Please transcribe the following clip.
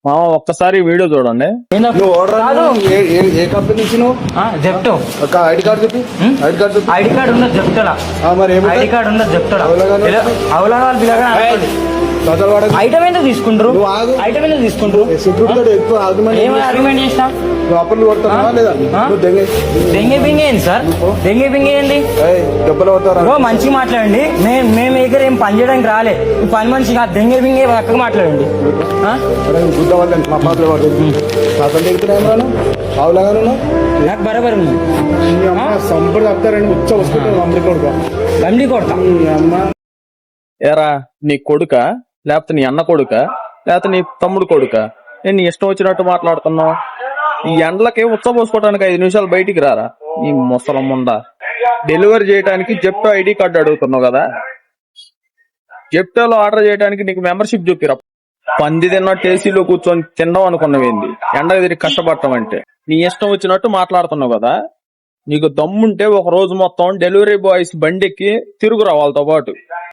మామ ఒక్కసారి వీడియో చూడండి. నువ్వు ఓడరా ఏ కంపెనీ నుంచి నువ్వు జెప్టో ఒక ఐడి కార్డు చెప్పి ఐడి కార్డు చెప్పి ఐడి కార్డు ఉన్నది జెప్టోలా మరి ఐడి కార్డు ఉన్నది జెప్టోలా అవలా వాళ్ళు పిల్లగా కథలు వాడకు. ఐటమ్ ఎందుకు తీసుకుంటారు నువ్వు ఆగు. ఐటమ్ ఎందుకు తీసుకుంటారు సెక్యూరిటీ ఎక్కువ ఆర్గ్యుమెంట్ ఏమైనా అగ్రిమెంట్ చేసినా నువ్వు అప్పులు కొడతావా లేదా నువ్వు దెంగే బింగే ఏంది సార్ దెంగే బింగే ఏంది దెబ్బలు అవుతారా బ్రో మంచిగా మాట్లాడండి మేము దగ్గర ఏం పని చేయడానికి రాలే ఈ పని మనిషి కాదు దెంగే బింగే పక్కగా మాట్లాడండి గుద్ద వాళ్ళని మా పాపలు పడుతుంది పాపలు దిగుతున్నాను ఆవులాగాను నాకు బరాబర్ ఉంది మీ అమ్మ సంపద వస్తారండి ఉచ్చ వస్తుంటారు అమ్మడి కొడుకు గండి కొడతా మీ అమ్మ ఏరా నీ కొడుక లేకపోతే నీ అన్న కొడుక లేకపోతే నీ తమ్ముడు కొడుక నేను నీ ఇష్టం వచ్చినట్టు మాట్లాడుతున్నావు. ఈ ఎండలకి ఉచ్చబోసుకోవడానికి 5 నిమిషాలు బయటికి రారా ఈ ముసలమ్ముండా. డెలివరీ చేయడానికి జెప్టో ఐడి కార్డు అడుగుతున్నావు కదా, జెప్టోలో ఆర్డర్ చేయడానికి నీకు మెంబర్షిప్ చూపిరా. పంది తిన్నట్టు ఏసీలో కూర్చొని తినడం అనుకున్నావేంది ఎండకు తిరిగి కష్టపడటం అంటే. నీ ఇష్టం వచ్చినట్టు మాట్లాడుతున్నావు కదా, నీకు దమ్ముంటే ఒక రోజు మొత్తం డెలివరీ బాయ్స్ బండికి తిరుగురా వాళ్ళతో పాటు.